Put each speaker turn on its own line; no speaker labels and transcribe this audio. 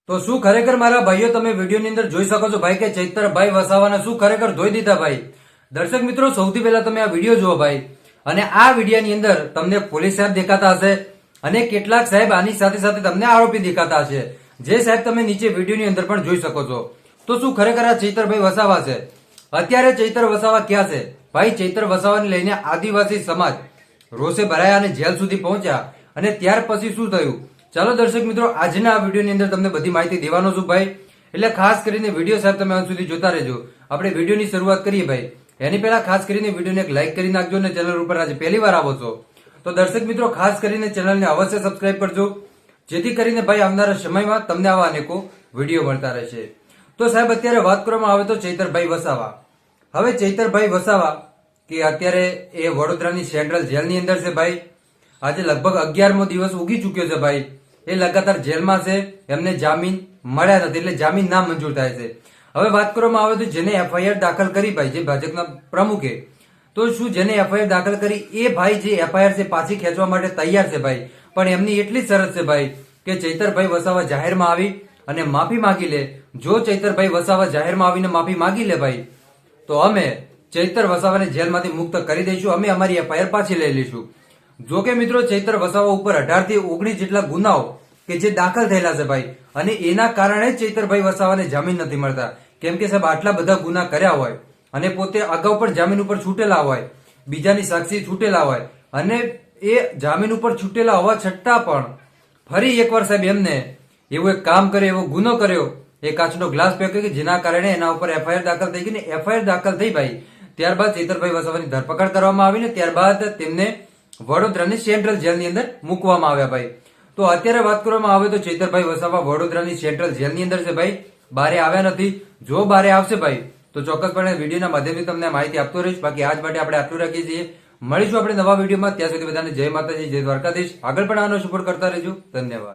તો શું ખરેખર મારા ભાઈઓ તમે વિડીયોની અંદર જોઈ શકો છો ભાઈ કે ચૈતરભાઈ વસાવાને શું ખરેખર ધોઈ દીધા ભાઈ. દર્શક મિત્રો સૌથી પહેલા તમે આ વિડીયો જુઓ ભાઈ, અને આ વિડીયોની અંદર તમને પોલીસ સાહેબ દેખાતા હશે અને કેટલાક સાહેબ આની સાથે સાથે તમને આરોપી દેખાતા હશે, જે સાહેબ તમે નીચે વિડીયોની અંદર પણ જોઈ શકો છો. તો શું ખરેખર આ ચૈતરભાઈ વસાવા છે? અત્યારે ચૈતર વસાવા ક્યાં છે ભાઈ? ચૈતર વસાવાને લઈને આદિવાસી સમાજ રોષે ભરાયા અને જેલ સુધી પહોંચ્યા, અને ત્યાર પછી શું થયું? ચાલો દર્શક મિત્રો આજના આ વિડીયોની અંદર તમને બધી માહિતી દેવાનો છું ભાઈ, એટલે ખાસ કરીને વિડીયો સાહેબ તમે અંત સુધી જોતા રહેજો. આપણે વિડીયોની શરૂઆત કરીએ ભાઈ. એની પહેલા ખાસ કરીને વિડીયોને એક લાઈક કરી નાખજો, અને ચેનલ ઉપર આજે પહેલી વાર આવો છો તો દર્શક મિત્રો ખાસ કરીને ચેનલને અવશ્ય સબસ્ક્રાઇબ કરજો, જેથી કરીને ભાઈ આવનારા સમયમાં તમને આવા અનેકો વિડીયો મળતા રહેશે. તો સાહેબ અત્યારે વાત કરવામાં આવે તો ચૈતરભાઈ વસાવા. હવે ચૈતરભાઈ વસાવા કે અત્યારે એ વડોદરાની સેન્ટ્રલ જેલની અંદર છે ભાઈ. આજે લગભગ 11મો દિવસ ઉગી ચુક્યો છે ભાઈ. એ લગાતાર જેલમાં છે, એમને જામીન મળ્યા નથી, એટલે જામીન ના મંજૂર થાય છે. હવે વાત કરવામાં આવે તો જેને એફઆઈઆર દાખલ કરી ભાઈ, જે ભાજપના પ્રમુખે, તો શું જેને એફઆઈઆર દાખલ કરી એ ભાઈ જે એફઆઈઆર છે પાછી ખેંચવા માટે તૈયાર છે ભાઈ. પણ એમની એટલી જ શરત છે ભાઈ કે ચૈતરભાઈ વસાવા જાહેરમાં આવી અને માફી માંગી લે. જો ચૈતરભાઈ વસાવા જાહેરમાં આવીને માફી માંગી લે ભાઈ, તો અમે ચૈતર વસાવાને જેલમાંથી મુક્ત કરી દઈશું, અમે અમારી એફઆઈઆર પાછી લઈ લઈશું. જો કે મિત્રો ચૈતર વસાવા ઉપર 18 થી 19 જેટલા ગુનાઓ કે જે દાખલ થયેલા છે ભાઈ, અને એના કારણે જ ચૈતરભાઈ વસાવાને જામીન નથી મળતા. કેમ કે સાહેબ આટલા બધા ગુના કર્યા હોય અને પોતે અગાઉ પણ જામીન ઉપર છૂટેલા હોય, બીજાની સાક્ષી છૂટેલા હોય, અને એ જામીન ઉપર છૂટેલા હોવા છતાં પણ ફરી એકવાર સાહેબ એમને એવું એક કામ કર્યો, એવો ગુનો કર્યો, એ કાચનો ગ્લાસ ફેંક્યો કે જેના કારણે એના ઉપર એફઆઈઆર દાખલ થઈ ગઈ. ને એફઆઈઆર દાખલ થઈ ભાઈ, ત્યારબાદ ચૈતરભાઈ વસાવાની ધરપકડ કરવામાં આવી ને ત્યારબાદ તેમને વડોદરાની સેન્ટ્રલ જેલની અંદર મૂકવામાં આવ્યા ભાઈ. તો અત્યારે વાત કરવામાં આવે તો ચૈતરભાઈ વસાવા વડોદરાની સેન્ટ્રલ જેલની અંદર છે ભાઈ, બારે આવ્યા નથી. જો બારે આવશે ભાઈ તો ચોક્કસપણે વિડીયોના માધ્યમથી તમને માહિતી આપતો રહીશ. બાકી આજ માટે આપણે આટલું રાખીએ છીએ. મળીશું આપણે નવા વિડીયોમાં. ત્યાં સુધી બધાને જય માતાજી, જય દ્વારકાધીશ. આગળ પણ આનો સપોર્ટ કરતા રહેજો. ધન્યવાદ.